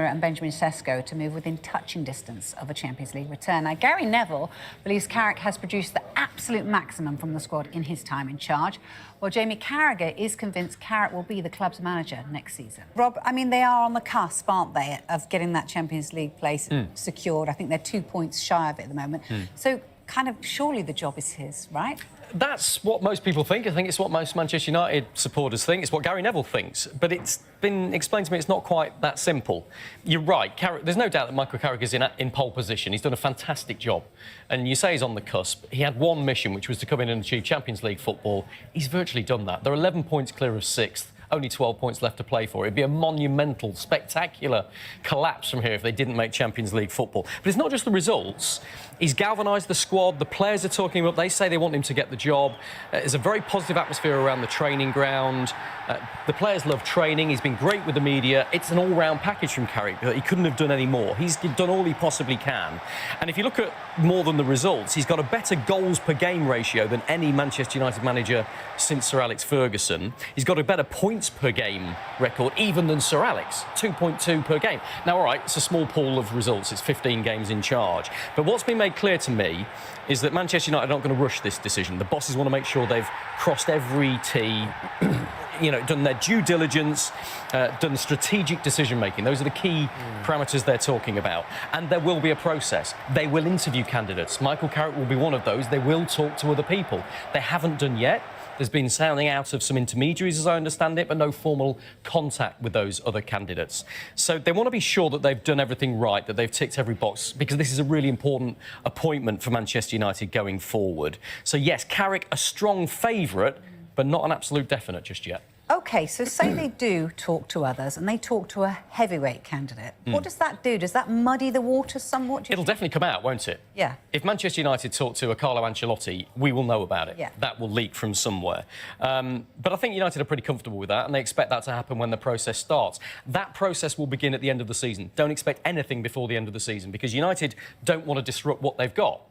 and Benjamin Sesko to move within touching distance of a Champions League return. Now, Gary Neville believes Carrick has produced the absolute maximum from the squad in his time in charge, while Jamie Carragher is convinced Carrick will be the club's manager next season. Rob, I mean, they are on the cusp, aren't they, of getting that Champions League place secured. I think they're 2 points shy of it at the moment. So, kind of, surely the job is his, right? That's what most people think. I think it's what most Manchester United supporters think. It's what Gary Neville thinks. But it's been explained to me it's not quite that simple. You're right. There's no doubt that Michael Carrick is in pole position. He's done a fantastic job. And you say he's on the cusp. He had one mission, which was to come in and achieve Champions League football. He's virtually done that. They're 11 points clear of 6th. Only 12 points left to play for. It'd be a monumental, spectacular collapse from here if they didn't make Champions League football. But it's not just the results. He's galvanised the squad. The players are talking him up. They say they want him to get the job. There's a very positive atmosphere around the training ground. The players love training. He's been great with the media. It's an all-round package from Carrick. He couldn't have done any more. He's done all he possibly can. And if you look at more than the results, he's got a better goals per game ratio than any Manchester United manager since Sir Alex Ferguson. He's got a better points per game record even than Sir Alex, 2.2 per game. Now, all right, it's a small pool of results. It's 15 games in charge. But what's been made clear to me is that Manchester United are not going to rush this decision. The bosses want to make sure they've crossed every T, done their due diligence, done strategic decision-making. Those are the key parameters they're talking about. And there will be a process. They will interview candidates. Michael Carrick will be one of those. They will talk to other people. They haven't done yet. There's been sounding out of some intermediaries, as I understand it, but no formal contact with those other candidates. So they want to be sure that they've done everything right, that they've ticked every box, because this is a really important appointment for Manchester United going forward. So, yes, Carrick, a strong favourite, but not an absolute definite just yet. OK, so say they do talk to others and they talk to a heavyweight candidate. What does that do? Does that muddy the water somewhat? It'll definitely come out, won't it? Yeah. If Manchester United talk to a Carlo Ancelotti, we will know about it. Yeah. That will leak from somewhere. But I think United are pretty comfortable with that, and they expect that to happen when the process starts. That process will begin at the end of the season. Don't expect anything before the end of the season, because United don't want to disrupt what they've got.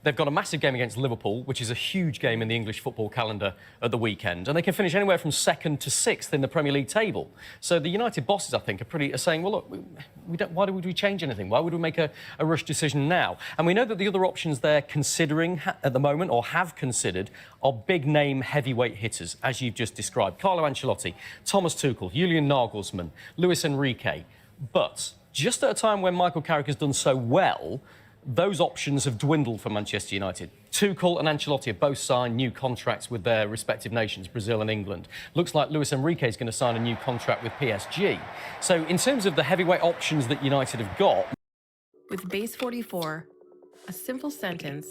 They've got a massive game against Liverpool, which is a huge game in the English football calendar at the weekend, and they can finish anywhere from 2nd to 6th in the Premier League table. So the United bosses, I think, are saying, well, look, why would we change anything? Why would we make a rush decision now? And we know that the other options they're considering at the moment, or have considered, are big-name heavyweight hitters, as you've just described. Carlo Ancelotti, Thomas Tuchel, Julian Nagelsmann, Luis Enrique. But just at a time when Michael Carrick has done so well, those options have dwindled for Manchester United. Tuchel and Ancelotti have both signed new contracts with their respective nations, Brazil and England. Looks like Luis Enrique is going to sign a new contract with PSG. So in terms of the heavyweight options that United have got... With base 44, a simple sentence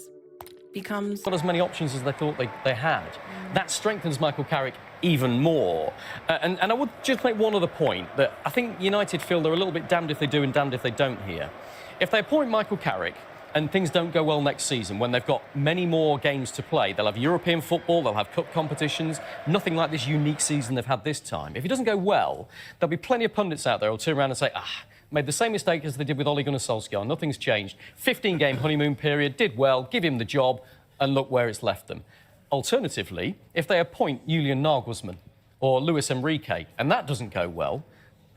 becomes... not as many options as they thought they had. That strengthens Michael Carrick even more. And I would just make one other point, that I think United feel they're a little bit damned if they do and damned if they don't here. If they appoint Michael Carrick and things don't go well next season, when they've got many more games to play, they'll have European football, they'll have cup competitions, nothing like this unique season they've had this time. If it doesn't go well, there'll be plenty of pundits out there who'll turn around and say, made the same mistake as they did with Ole Gunnar Solskjaer, nothing's changed. 15-game honeymoon period, did well, give him the job, and look where it's left them. Alternatively, if they appoint Julian Nagelsmann or Luis Enrique, and that doesn't go well,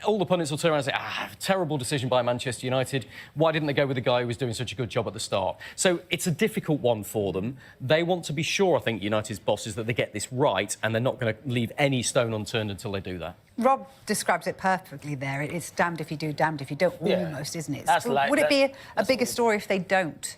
all the pundits will turn around and say, terrible decision by Manchester United. Why didn't they go with the guy who was doing such a good job at the start? So it's a difficult one for them. They want to be sure, I think, United's bosses, that they get this right, and they're not going to leave any stone unturned until they do that. Rob describes it perfectly there. It's damned if you do, damned if you don't, almost, isn't it? Would it be a bigger story if they don't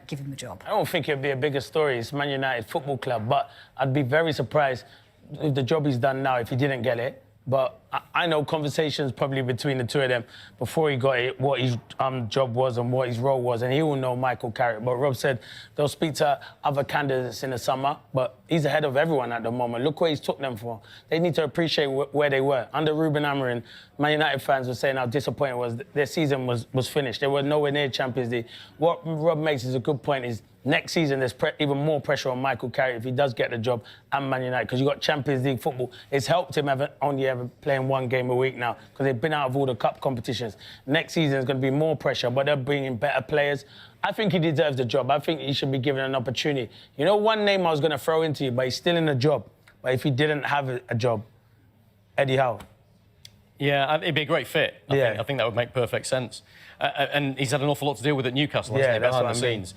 give him the job? I don't think it'd be a bigger story. It's Man United Football Club, but I'd be very surprised with the job he's done now if he didn't get it. But I know conversations probably between the two of them before he got it, what his job was and what his role was, and he will know Michael Carrick. But Rob said they'll speak to other candidates in the summer, but he's ahead of everyone at the moment. Look where he's took them for. They need to appreciate where they were. Under Ruben Amorim, Man United fans were saying how disappointing it was. Their season was finished. They were nowhere near Champions League. What Rob makes is a good point is next season, there's even more pressure on Michael Carrick if he does get the job and Man United, because you've got Champions League football. It's helped him only ever playing one game a week now, because they've been out of all the cup competitions. Next season is going to be more pressure, but they're bringing better players. I think he deserves the job. I think he should be given an opportunity. You know, one name I was going to throw into you, but he's still in the job. But if he didn't have a job, Eddie Howe. Yeah, it'd be a great fit. I think that would make perfect sense. And he's had an awful lot to deal with at Newcastle, hasn't he, behind the scenes.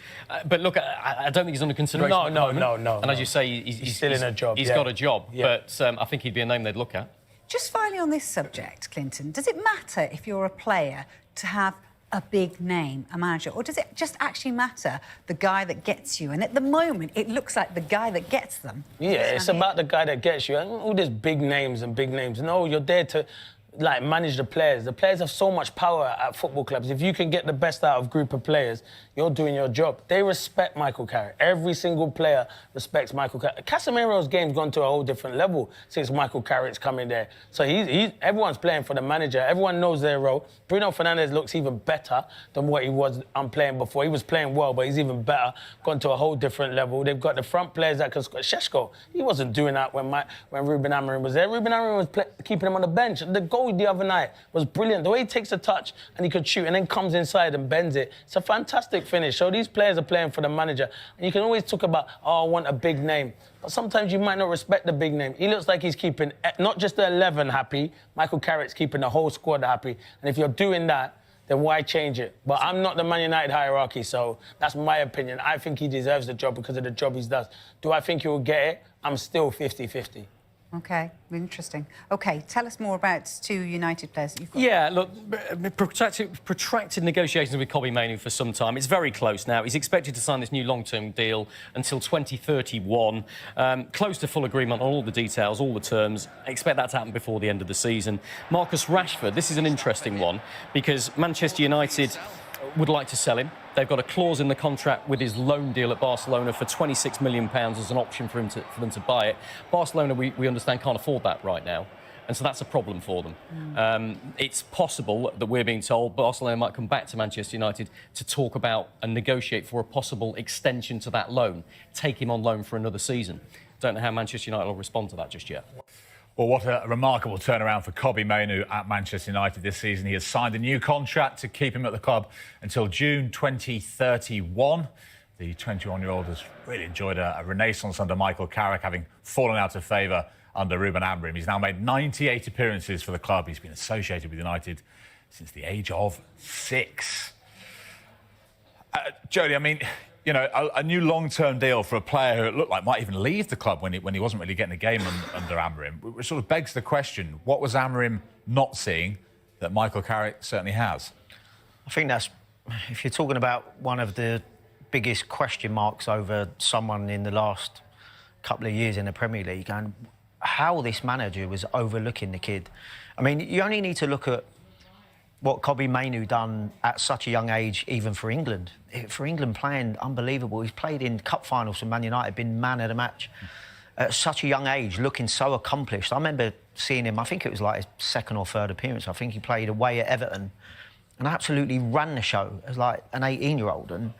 But look, I don't think he's under consideration. No. And as you say, he's still in a job. He's got a job, but I think he'd be a name they'd look at. Just finally on this subject, Clinton, does it matter if you're a player to have a big name, a manager, or does it just actually matter the guy that gets you? And at the moment, it looks like the guy that gets them. Yeah, it's about the guy that gets you. And all these big names and big names. No, you're there to manage the players. The players have so much power at football clubs. If you can get the best out of a group of players, you're doing your job. They respect Michael Carrick. Every single player respects Michael Carrick. Casemiro's game's gone to a whole different level since Michael Carrick's coming there. So everyone's playing for the manager. Everyone knows their role. Bruno Fernandes looks even better than what he was playing before. He was playing well, but he's even better. Gone to a whole different level. They've got the front players that can score. Šeško, he wasn't doing that when Ruben Amorim was there. Ruben Amorim was keeping him on the bench. The goal the other night was brilliant. The way he takes a touch and he could shoot and then comes inside and bends it. It's a fantastic finish. So these players are playing for the manager. And you can always talk about, oh, I want a big name. But sometimes you might not respect the big name. He looks like he's keeping not just the 11 happy. Michael Carrick's keeping the whole squad happy. And if you're doing that, then why change it? But I'm not the Man United hierarchy, so that's my opinion. I think he deserves the job because of the job he does. Do I think he will get it? I'm still 50-50. OK, interesting. OK, tell us more about 2 United players that you've got. Yeah, look, protracted negotiations with Kobbie Mainoo for some time. It's very close now. He's expected to sign this new long-term deal until 2031. Close to full agreement on all the details, all the terms. I expect that to happen before the end of the season. Marcus Rashford, this is an interesting one because Manchester United would like to sell him. They've got a clause in the contract with his loan deal at Barcelona for £26 million as an option for them to buy it. Barcelona, we understand, can't afford that right now. And so that's a problem for them. It's possible that we're being told Barcelona might come back to Manchester United to talk about and negotiate for a possible extension to that loan, take him on loan for another season. Don't know how Manchester United will respond to that just yet. Well, what a remarkable turnaround for Kobbie Mainoo at Manchester United this season. He has signed a new contract to keep him at the club until June 2031. The 21-year-old has really enjoyed a renaissance under Michael Carrick, having fallen out of favour under Ruben Amorim. He's now made 98 appearances for the club. He's been associated with United since the age of 6. Jodie, I mean, you know, a new long-term deal for a player who it looked like might even leave the club when he wasn't really getting a game under Amorim, which sort of begs the question, what was Amorim not seeing that Michael Carrick certainly has? I think that's, if you're talking about one of the biggest question marks over someone in the last couple of years in the Premier League, and how this manager was overlooking the kid. I mean, you only need to look at what Kobbie Mainoo done at such a young age, even for England. For England, playing unbelievable. He's played in cup finals for Man United, been man of the match. At such a young age, looking so accomplished. I remember seeing him, I think it was like his 2nd or 3rd appearance. I think he played away at Everton and absolutely ran the show as like an 18-year-old. And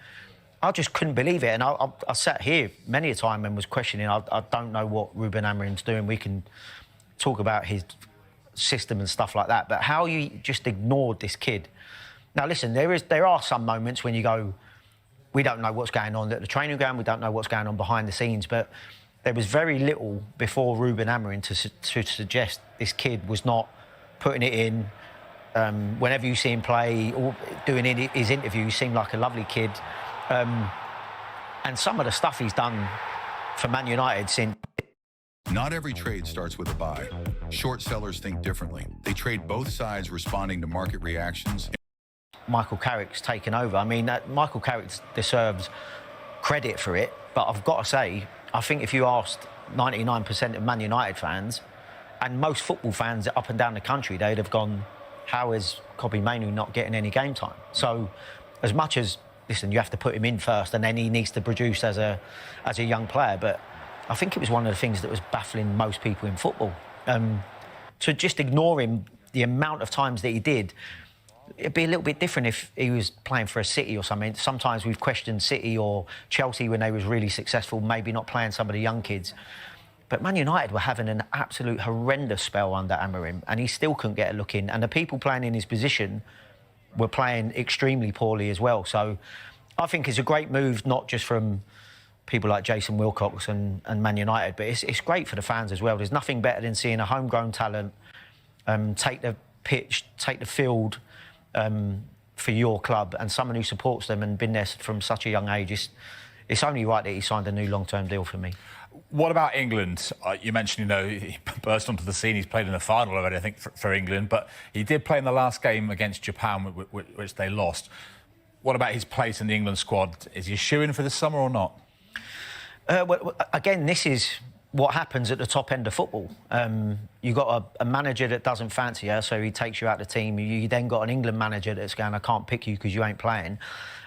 I just couldn't believe it. And I sat here many a time and was questioning, I don't know what Ruben Amorim's doing. We can talk about his system and stuff like that, but how you just ignored this kid. Now listen, there are some moments when you go, we don't know what's going on at the training ground, we don't know what's going on behind the scenes, but there was very little before Ruben Amorim to suggest this kid was not putting it in. Whenever you see him play or doing his interview, he seemed like a lovely kid. And some of the stuff he's done for Man United since... Not every trade starts with a buy. Short sellers think differently. They trade both sides responding to market reactions. Michael Carrick's taken over. I mean, Michael Carrick deserves credit for it, but I've got to say, I think if you asked 99% of Man United fans, and most football fans up and down the country, they'd have gone, how is Kobbie Mainoo not getting any game time? So, as much as, listen, you have to put him in first and then he needs to produce as a young player, but I think it was one of the things that was baffling most people in football. To just ignore him the amount of times that he did, it'd be a little bit different if he was playing for a City or something. Sometimes we've questioned City or Chelsea when they was really successful, maybe not playing some of the young kids. But Man United were having an absolute horrendous spell under Amorim, and he still couldn't get a look in. And the people playing in his position were playing extremely poorly as well. So I think it's a great move, not just from people like Jason Wilcox and Man United, but it's great for the fans as well. There's nothing better than seeing a homegrown talent take the pitch, take the field for your club, and someone who supports them and been there from such a young age, it's only right that he signed a new long-term deal for me. What about England? You mentioned, he burst onto the scene. He's played in the final already, I think, for England. But he did play in the last game against Japan, which they lost. What about his place in the England squad? Is he a shoo-in for this summer or not? Well, again, this is what happens at the top end of football. You've got a manager that doesn't fancy you, so he takes you out of the team. You then got an England manager that's going, I can't pick you because you ain't playing.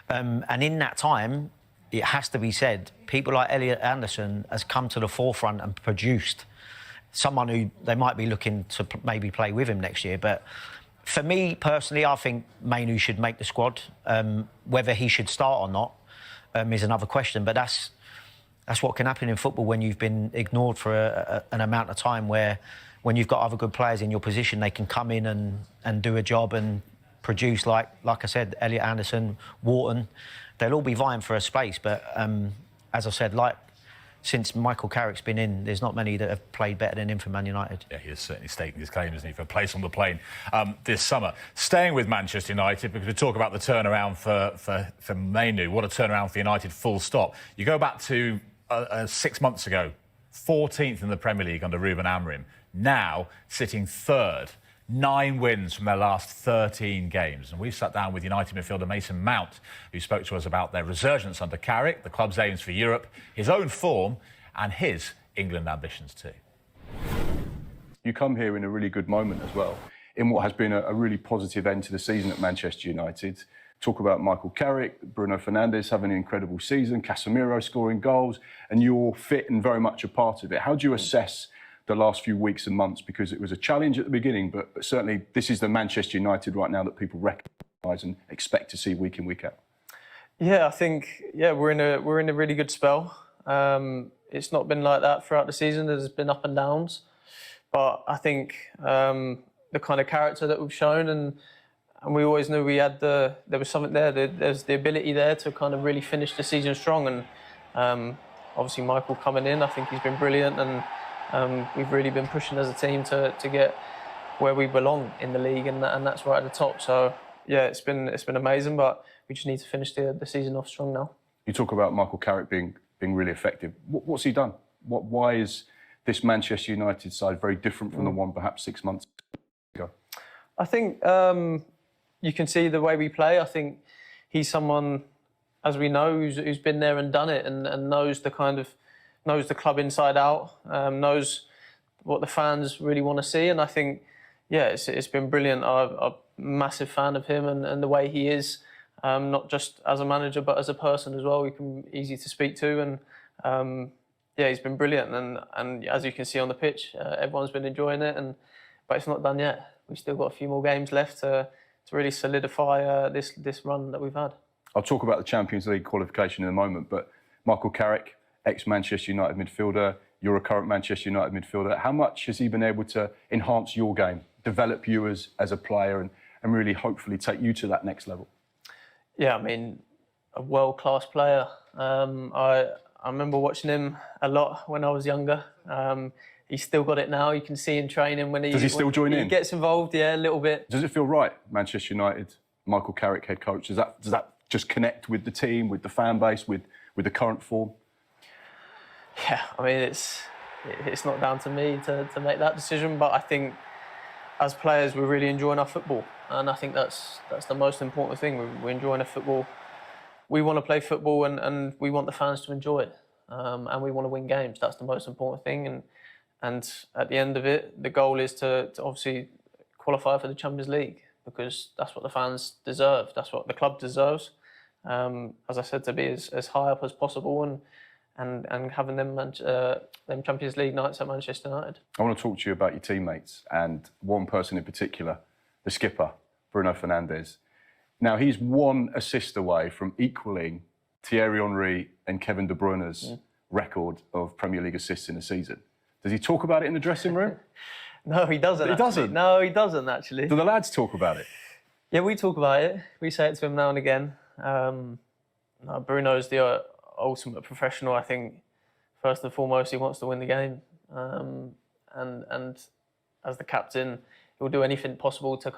And in that time, it has to be said, people like Elliot Anderson has come to the forefront and produced someone who they might be looking to maybe play with him next year. But for me, personally, I think Mainoo should make the squad. Whether he should start or not is another question. But that's what can happen in football when you've been ignored for an amount of time, where when you've got other good players in your position, they can come in and do a job and produce, like I said, Elliot Anderson, Wharton. They'll all be vying for a space, but as I said, since Michael Carrick's been in, there's not many that have played better than him for Man United. Yeah, he is certainly staking his claim, isn't he, for a place on the plane this summer. Staying with Manchester United, because we talk about the turnaround for Mainoo. What a turnaround for United, full stop. You go back to 6 months ago, 14th in the Premier League under Ruben Amorim. Now sitting third. 9 wins from their last 13 games. And we sat down with United midfielder Mason Mount, who spoke to us about their resurgence under Carrick, the club's aims for Europe, his own form, and his England ambitions too. You come here in a really good moment as well, in what has been a really positive end to the season at Manchester United. Talk about Michael Carrick, Bruno Fernandes having an incredible season, Casemiro scoring goals, and you're fit and very much a part of it. How do you assess the last few weeks and months, because it was a challenge at the beginning, but certainly this is the Manchester United right now that people recognise and expect to see week in, week out? Yeah, I think we're in a really good spell. It's not been like that throughout the season. There's been up and downs, but I think the kind of character that we've shown, and we always knew there was something there. There's the ability there to kind of really finish the season strong, and obviously Michael coming in, I think he's been brilliant, and we've really been pushing as a team to get where we belong in the league, and that's right at the top. So yeah, it's been amazing, but we just need to finish the season off strong now. You talk about Michael Carrick being really effective. What's he done? Why is this Manchester United side very different from the one perhaps 6 months ago? I think you can see the way we play. I think he's someone, as we know, who's been there and done it, and knows the club inside out, knows what the fans really want to see, and I think, yeah, it's been brilliant. I'm a massive fan of him and the way he is, not just as a manager but as a person as well. Easy to speak to, and yeah, he's been brilliant. And as you can see on the pitch, everyone's been enjoying it. But it's not done yet. We've still got a few more games left to really solidify this run that we've had. I'll talk about the Champions League qualification in a moment, but Michael Carrick, ex-Manchester United midfielder, you're a current Manchester United midfielder. How much has he been able to enhance your game, develop you as a player, and really hopefully take you to that next level? Yeah, I mean, a world-class player. I remember watching him a lot when I was younger. He's still got it now. You can see him training when he... Does he still join in? He gets involved, yeah, a little bit. Does it feel right, Manchester United, Michael Carrick, head coach? Does that just connect with the team, with the fan base, with the current form? Yeah, I mean, it's not down to me to make that decision, but I think as players we're really enjoying our football, and I think that's the most important thing. We're enjoying our football. We want to play football, and we want the fans to enjoy it, and we want to win games. That's the most important thing, and at the end of it, the goal is to obviously qualify for the Champions League, because that's what the fans deserve. That's what the club deserves. As I said, to be as high up as possible, and having them Champions League nights at Manchester United. I want to talk to you about your teammates, and one person in particular, the skipper, Bruno Fernandes. Now, he's one assist away from equalling Thierry Henry and Kevin De Bruyne's record of Premier League assists in a season. Does he talk about it in the dressing room? No, he doesn't. He doesn't? No, he doesn't, actually. Do the lads talk about it? Yeah, we talk about it. We say it to him now and again. Bruno's the ultimate professional. I think first and foremost he wants to win the game, and as the captain, he'll do anything possible to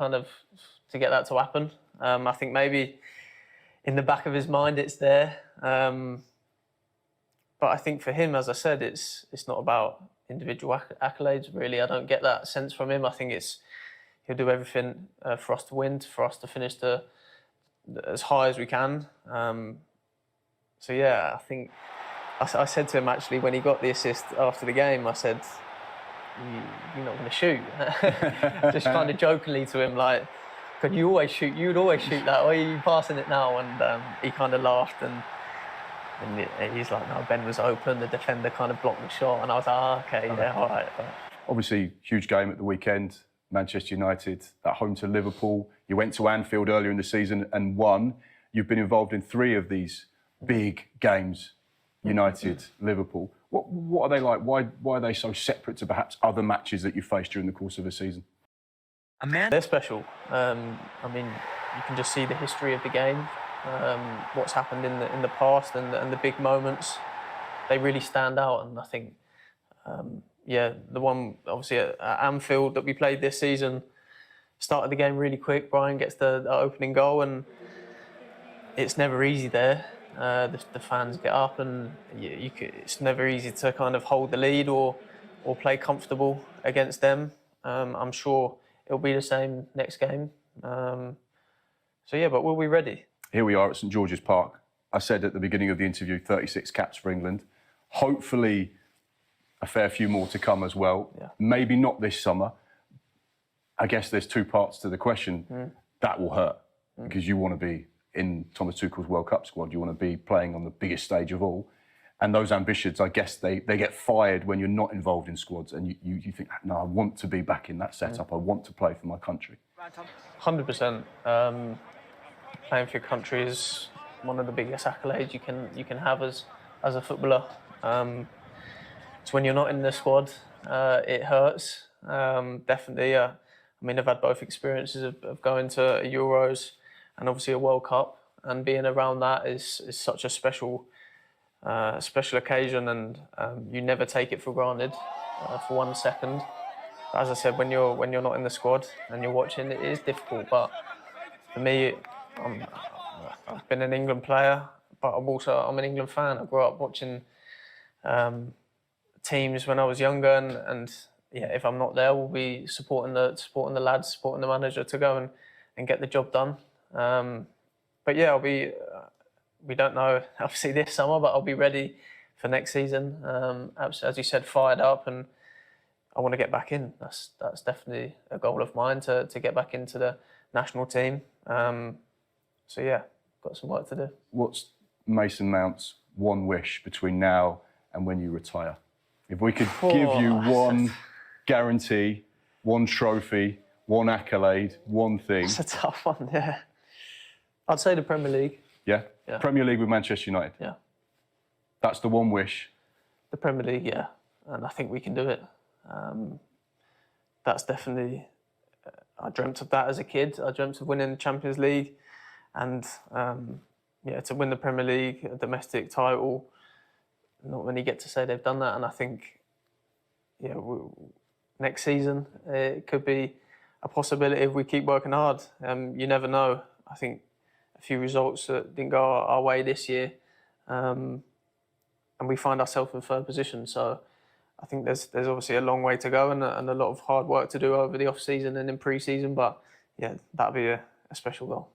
get that to happen. I think maybe in the back of his mind it's there, but I think for him, as I said, it's not about individual accolades really. I don't get that sense from him. I think he'll do everything for us to win, for us to finish as high as we can. So yeah, I think I said to him actually when he got the assist after the game, I said, "You're not going to shoot." Just kind of jokingly to him, like, "Could you always shoot? You'd always shoot that. Or are you passing it now?" And he kind of laughed and he's like, "No, Ben was open. The defender kind of blocked the shot." And I was like, "Oh, okay, yeah, all right." Obviously, huge game at the weekend. Manchester United at home to Liverpool. You went to Anfield earlier in the season and won. You've been involved in 3 of these big games, United, Liverpool. What are they like? Why are they so separate to perhaps other matches that you faced during the course of a season? They're special. I mean, you can just see the history of the game, what's happened in the past, and the big moments. They really stand out, and I think, the one obviously at Anfield that we played this season, started the game really quick. Brian gets the opening goal, and it's never easy there. The fans get up, and it's never easy to kind of hold the lead or play comfortable against them. I'm sure it'll be the same next game. But we'll be ready. Here we are at St George's Park. I said at the beginning of the interview, 36 caps for England. Hopefully a fair few more to come as well. Yeah. Maybe not this summer. I guess there's 2 parts to the question. That will hurt because you want to be in Thomas Tuchel's World Cup squad. You want to be playing on the biggest stage of all. And those ambitions, I guess, they get fired when you're not involved in squads and you think, no, I want to be back in that setup. I want to play for my country. 100%. Playing for your country is one of the biggest accolades you can have as a footballer. So when you're not in the squad, it hurts. Definitely. I mean, I've had both experiences of going to Euros and obviously a World Cup, and being around that is such a special occasion, and you never take it for granted for 1 second. But as I said, when you're not in the squad and you're watching, it is difficult. But for me, I've been an England player, but I'm an England fan. I grew up watching teams when I was younger, and if I'm not there, we'll be supporting the lads, supporting the manager to go and get the job done. I'll be. We don't know, obviously, this summer, but I'll be ready for next season. As you said, fired up, and I want to get back in. That's definitely a goal of mine to get back into the national team. Got some work to do. What's Mason Mount's one wish between now and when you retire? If we could give you one guarantee, one trophy, one accolade, one thing. It's a tough one, yeah. I'd say the Premier League. Yeah? Yeah. Premier League with Manchester United? Yeah. That's the one wish? The Premier League, yeah. And I think we can do it. That's definitely... I dreamt of that as a kid. I dreamt of winning the Champions League. And, to win the Premier League, a domestic title, not many get to say they've done that. And I think, next season, it could be a possibility if we keep working hard. You never know. I think a few results that didn't go our way this year, and we find ourselves in 3rd position. So I think there's obviously a long way to go and a lot of hard work to do over the off-season and in pre-season. But yeah, that'd be a special goal.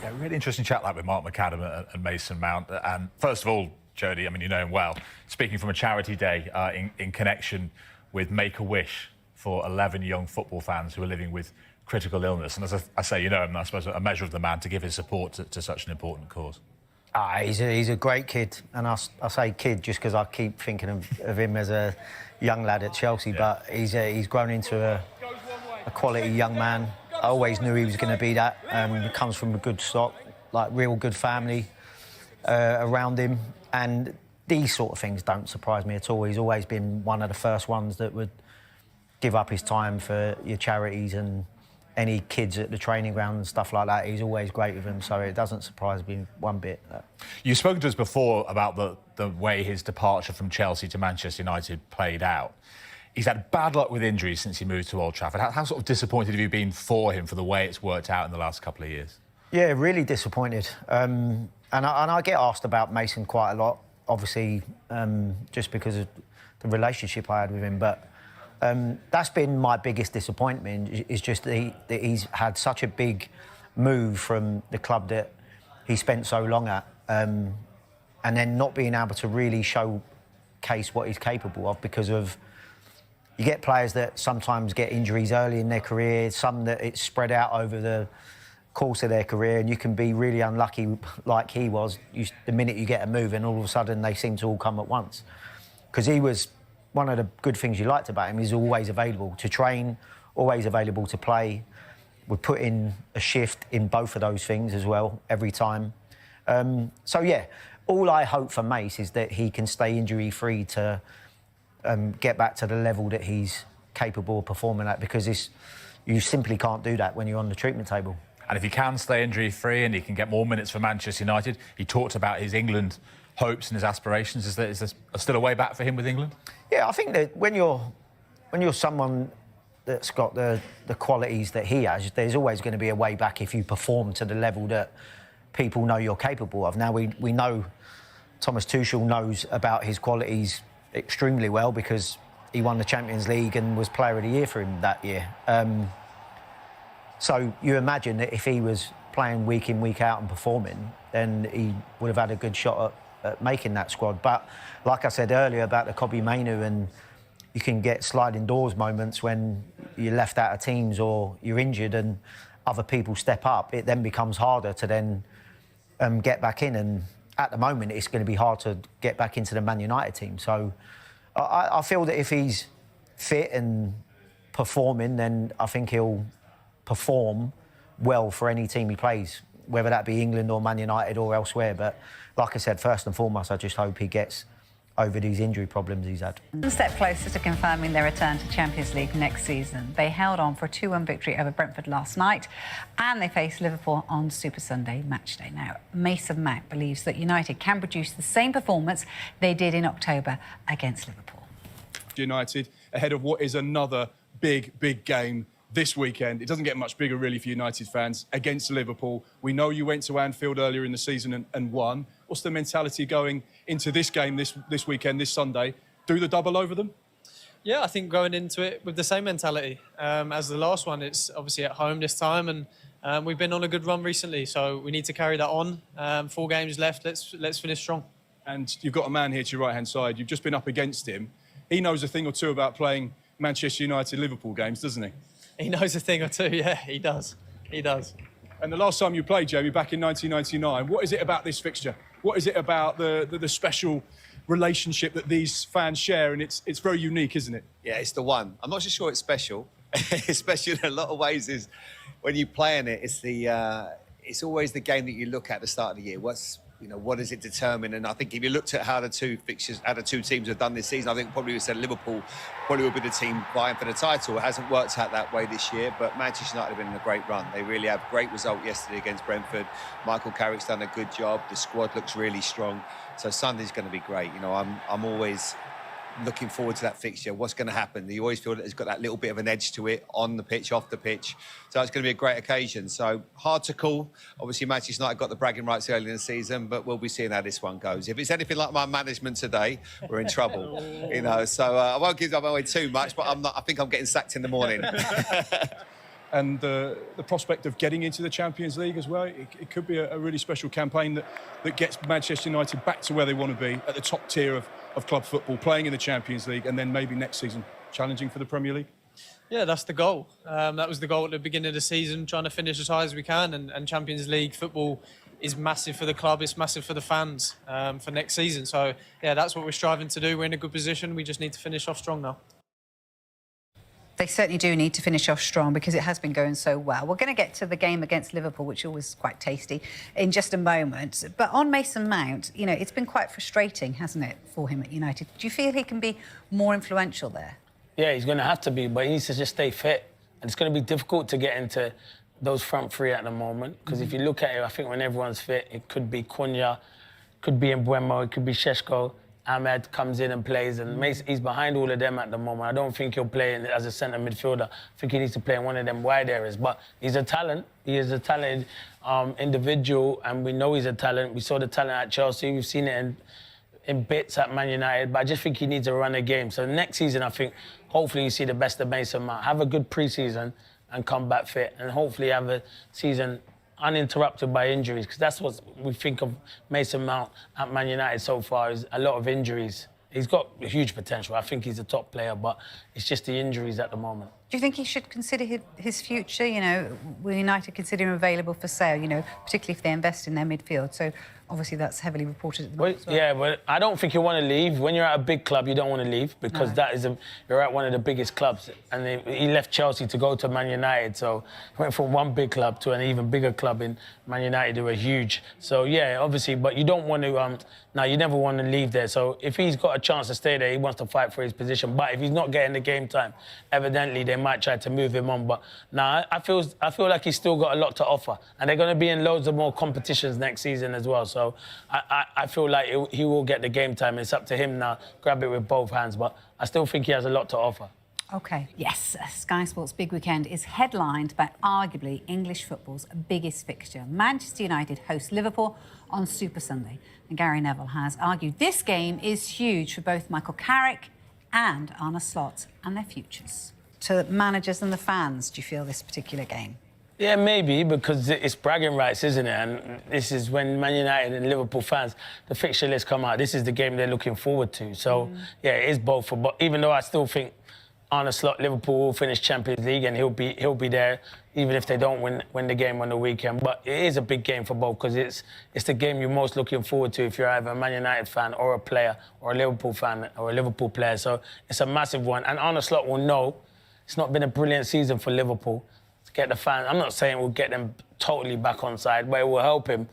Yeah, really interesting chat like with Mark McAdam and Mason Mount. And first of all, Jody, I mean, you know him well. Speaking from a charity day in connection with Make-A-Wish for 11 young football fans who are living with critical illness. And as I say, you know him, I suppose a measure of the man to give his support to such an important cause. He's a great kid, and I say kid just because I keep thinking of him as a young lad at Chelsea, but he's grown into a quality young man. I always knew he was going to be that. He comes from a good stock, like real good family around him, and these sort of things don't surprise me at all. He's always been one of the first ones that would give up his time for your charities and any kids at the training ground and stuff like that. He's always great with them, so it doesn't surprise me one bit. You've spoken to us before about the way his departure from Chelsea to Manchester United played out. He's had bad luck with injuries since he moved to Old Trafford. How sort of disappointed have you been for him for the way it's worked out in the last couple of years? Yeah, really disappointed. And I get asked about Mason quite a lot, obviously, just because of the relationship I had with him. But that's been my biggest disappointment, is just that he's had such a big move from the club that he spent so long at, and then not being able to really showcase what he's capable of because of... You get players that sometimes get injuries early in their career, some that it's spread out over the course of their career, and you can be really unlucky like he was. The minute you get a move and all of a sudden they seem to all come at once. Because he was... One of the good things you liked about him is always available to train, always available to play. Would put in a shift in both of those things as well, every time. So, yeah, all I hope for Mace is that he can stay injury-free to get back to the level that he's capable of performing at, because you simply can't do that when you're on the treatment table. And if he can stay injury-free and he can get more minutes for Manchester United, he talked about his England hopes and his aspirations. Is there still a way back for him with England? Yeah, I think that when you're someone that's got the qualities that he has, there's always going to be a way back if you perform to the level that people know you're capable of. Now, we know Thomas Tuchel knows about his qualities extremely well because he won the Champions League and was Player of the Year for him that year. So you imagine that if he was playing week in, week out and performing, then he would have had a good shot at making that squad. But like I said earlier about the Kobbie Mainoo, and you can get sliding doors moments when you're left out of teams or you're injured and other people step up, it then becomes harder to then get back in. And at the moment, it's going to be hard to get back into the Man United team. So I feel that if he's fit and performing, then I think he'll perform well for any team he plays, whether that be England or Man United or elsewhere. But like I said, first and foremost, I just hope he gets over these injury problems he's had. One step closer to confirming their return to Champions League next season. They held on for a 2-1 victory over Brentford last night, and they face Liverpool on Super Sunday matchday. Now, Mason Mount believes that United can produce the same performance they did in October against Liverpool. United ahead of what is another big game this weekend. It doesn't get much bigger, really, for United fans, against Liverpool. We know you went to Anfield earlier in the season and won. What's the mentality going into this game this weekend, this Sunday? Do the double over them? Yeah, I think going into it with the same mentality as the last one. It's obviously at home this time, and we've been on a good run recently, so we need to carry that on. 4 games left. Let's finish strong. And you've got a man here to your right-hand side. You've just been up against him. He knows a thing or two about playing Manchester United-Liverpool games, doesn't he? He knows a thing or two, yeah, he does. He does. And the last time you played, Jamie, back in 1999, what is it about this fixture? What is it about the special relationship that these fans share? And it's very unique, isn't it? Yeah, it's the one. I'm not so sure it's special. It's special in a lot of ways. Is when you play in it, it's always the game that you look at the start of the year. What does it determine? And I think if you looked at how the two teams have done this season, I think probably we said Liverpool probably would be the team vying for the title. It hasn't worked out that way this year, but Manchester United have been in a great run. They really have. Great result yesterday against Brentford. Michael Carrick's done a good job. The squad looks really strong. So Sunday's going to be great. I'm always looking forward to that fixture. What's going to happen? You always feel that it's got that little bit of an edge to it, on the pitch, off the pitch. So it's going to be a great occasion. So hard to call. Obviously, Manchester United got the bragging rights early in the season, but we'll be seeing how this one goes. If it's anything like my management today, we're in trouble. So I won't give away too much, but I think I'm getting sacked in the morning. And the prospect of getting into the Champions League as well, it could be a really special campaign that gets Manchester United back to where they want to be, at the top tier of club football, playing in the Champions League, and then maybe next season challenging for the Premier League. Yeah, that's the goal. That was the goal at the beginning of the season, trying to finish as high as we can, and Champions League football is massive for the club, it's massive for the fans for next season. So, yeah, that's what we're striving to do. We're in a good position. We just need to finish off strong now. They certainly do need to finish off strong because it has been going so well. We're going to get to the game against Liverpool, which always quite tasty, in just a moment. But on Mason Mount, it's been quite frustrating, hasn't it, for him at United? Do you feel he can be more influential there? Yeah, he's going to have to be, but he needs to just stay fit. And it's going to be difficult to get into those front three at the moment because if you look at it, I think when everyone's fit, it could be Cunha, could be Mbeumo, it could be Šeško, Ahmed comes in and plays, and he's behind all of them at the moment. I don't think he'll play as a centre midfielder. I think he needs to play in one of them wide areas. But he's a talent. He is a talented individual, and we know he's a talent. We saw the talent at Chelsea. We've seen it in bits at Man United, but I just think he needs to run a game. So next season, I think, hopefully you see the best of Mason Mount. Have a good pre-season and come back fit, and hopefully have a season uninterrupted by injuries, because that's what we think of Mason Mount at Man United so far, is a lot of injuries. He's got huge potential. I think he's a top player, but it's just the injuries at the moment. Do you think he should consider his future? You know, will United consider him available for sale, you know, particularly if they invest in their midfield? So obviously that's heavily reported at the moment. Well. Yeah, but I don't think you want to leave. When you're at a big club, you don't want to leave, because you're at one of the biggest clubs. And he left Chelsea to go to Man United, so he went from one big club to an even bigger club in Man United, who were huge. So yeah, obviously, but you don't want to, no, you never want to leave there. So if he's got a chance to stay there, he wants to fight for his position. But if he's not getting the game time, evidently they might try to move him on. But nah, I feel like he's still got a lot to offer, and they're going to be in loads of more competitions next season as well. So I feel like he will get the game time. It's up to him now. Grab it with both hands. But I still think he has a lot to offer. OK. Yes, Sky Sports' big weekend is headlined by arguably English football's biggest fixture. Manchester United host Liverpool on Super Sunday. And Gary Neville has argued this game is huge for both Michael Carrick and Arne Slot and their futures. To managers and the fans, do you feel this particular game? Yeah, maybe, because it's bragging rights, isn't it? And this is when Man United and Liverpool fans, the fixture list come out. This is the game they're looking forward to. So, yeah, it is both. But even though I still think Arne Slot, Liverpool will finish Champions League, and he'll be there even if they don't win the game on the weekend. But it is a big game for both, because it's the game you're most looking forward to if you're either a Man United fan or a player, or a Liverpool fan or a Liverpool player. So it's a massive one. And Arne Slot will know it's not been a brilliant season for Liverpool. To get the fans, I'm not saying we'll get them totally back on side, but it will help him,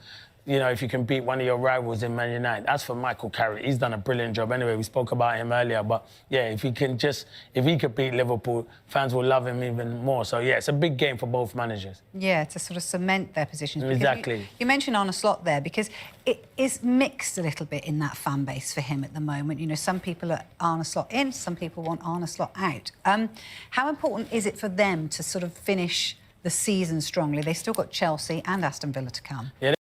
you know, if you can beat one of your rivals in Man United. As for Michael Carrick, he's done a brilliant job anyway. We spoke about him earlier, but yeah, if he could beat Liverpool, fans will love him even more. So yeah, it's a big game for both managers. Yeah, to sort of cement their positions. Exactly. You mentioned Arne Slot there, because it is mixed a little bit in that fan base for him at the moment. You know, some people are Arne Slot in, some people want Arne Slot out. How important is it for them to sort of finish the season strongly? They still got Chelsea and Aston Villa to come. Yeah.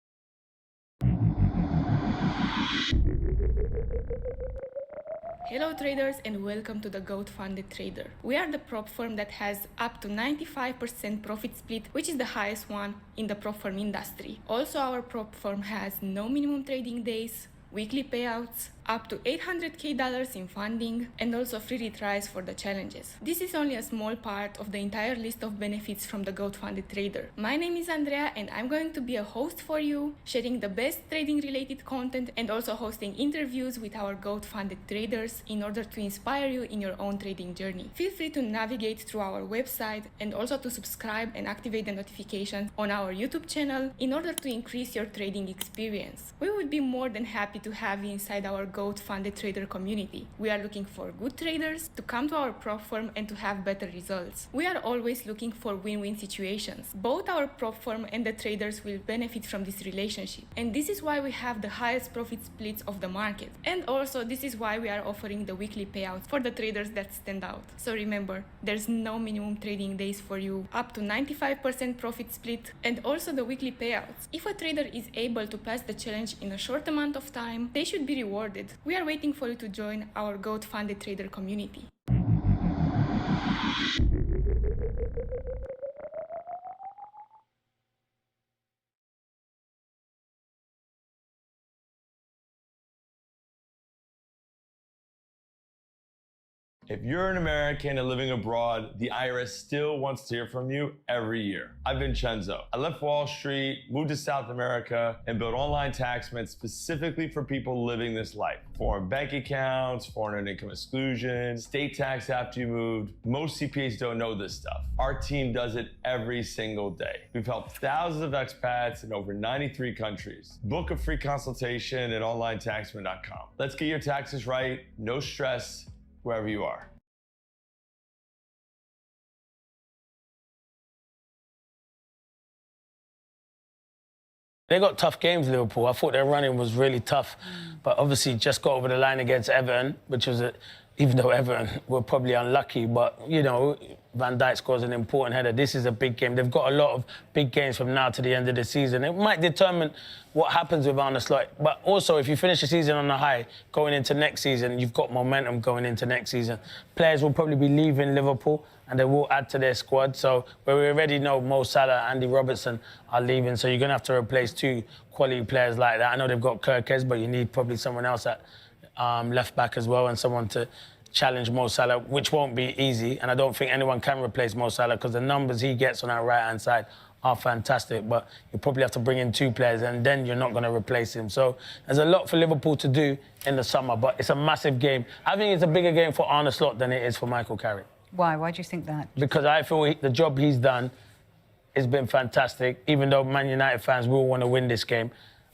Hello traders, and welcome to the GOAT Funded Trader. We are the prop firm that has up to 95% profit split, which is the highest one in the prop firm industry. Also, our prop firm has no minimum trading days, weekly payouts, up to $800K in funding, and also free retries for the challenges. This is only a small part of the entire list of benefits from the GOAT Funded Trader. My name is Andrea, and I'm going to be a host for you, sharing the best trading related content and also hosting interviews with our GOAT Funded traders in order to inspire you in your own trading journey. Feel free to navigate through our website and also to subscribe and activate the notifications on our YouTube channel in order to increase your trading experience. We would be more than happy to have you inside our GOAT Funded Trader community. We are looking for good traders to come to our prop firm and to have better results. We are always looking for win-win situations. Both our prop firm and the traders will benefit from this relationship. And this is why we have the highest profit splits of the market. And also, this is why we are offering the weekly payouts for the traders that stand out. So remember, there's no minimum trading days for you, up to 95% profit split, and also the weekly payouts. If a trader is able to pass the challenge in a short amount of time, they should be rewarded. We are waiting for you to join our GOAT Funded Trader community. If you're an American and living abroad, the IRS still wants to hear from you every year. I've been Chenzo. I left Wall Street, moved to South America, and built online tax meant specifically for people living this life. Foreign bank accounts, foreign income exclusion, state tax after you moved. Most CPAs don't know this stuff. Our team does it every single day. We've helped thousands of expats in over 93 countries. Book a free consultation at onlinetaxman.com. Let's get your taxes right, no stress, wherever you are. They got tough games, Liverpool. I thought their running was really tough, but obviously just got over the line against Everton, which was, even though Everton were probably unlucky, but, you know, Van Dijk scores an important header. This is a big game. They've got a lot of big games from now to the end of the season. It might determine what happens with Arne Slot. But also, if you finish the season on a high, going into next season, you've got momentum going into next season. Players will probably be leaving Liverpool, and they will add to their squad. So where we already know Mo Salah, Andy Robertson are leaving, so you're going to have to replace 2 quality players like that. I know they've got Kirkes, but you need probably someone else at left back as well, and someone to challenge Mo Salah, which won't be easy. And I don't think anyone can replace Mo Salah because the numbers he gets on our right-hand side are fantastic. But you probably have to bring in 2 players, and then you're not going to replace him. So there's a lot for Liverpool to do in the summer, but it's a massive game. I think it's a bigger game for Arne Slot than it is for Michael Carrick. Why? Why do you think that? Because I feel the job he's done has been fantastic, even though Man United fans will want to win this game.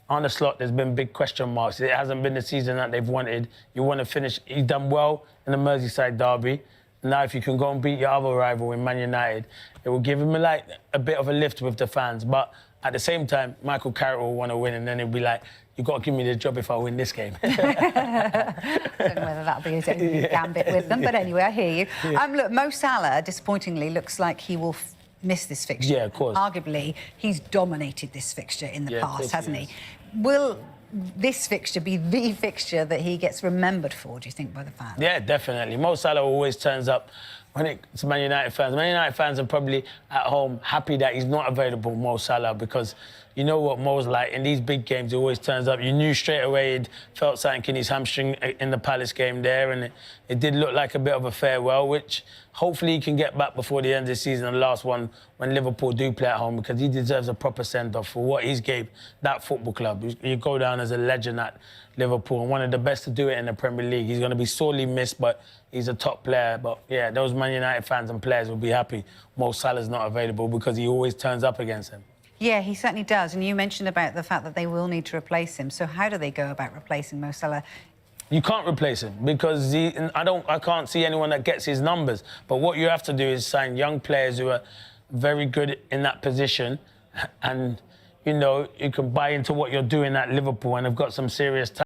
On the Slot, there's been big question marks. It hasn't been the season that they've wanted. You want to finish. He's done well in the Merseyside derby. Now, if you can go and beat your other rival in Man United, it will give him a bit of a lift with the fans. But at the same time, Michael Carrick will want to win, and then he'll be like, you've got to give me the job if I win this game. I don't know whether that'll be his only gambit with them, but anyway, I hear you. Yeah. Look, Mo Salah, disappointingly, looks like he will miss this fixture. Yeah, of course. Arguably, he's dominated this fixture in the past, hasn't he? Is. Will this fixture be the fixture that he gets remembered for, do you think, by the fans? Yeah, definitely. Mo Salah always turns up when it's Man United fans. Man United fans are probably at home happy that he's not available, Mo Salah, because you know what Mo's like. In these big games, he always turns up. You knew straight away he'd felt something in his hamstring in the Palace game there, and it did look like a bit of a farewell, which hopefully he can get back before the end of the season, the last one, when Liverpool do play at home, because he deserves a proper send-off for what he's gave that football club. You go down as a legend at Liverpool, and one of the best to do it in the Premier League. He's going to be sorely missed, but he's a top player. But, yeah, those Man United fans and players will be happy Mo Salah's not available because he always turns up against him. Yeah, he certainly does. And you mentioned about the fact that they will need to replace him. So how do they go about replacing Mo Salah? You can't replace him because I can't see anyone that gets his numbers. But what you have to do is sign young players who are very good in that position, and, you know, you can buy into what you're doing at Liverpool and have got some serious talent.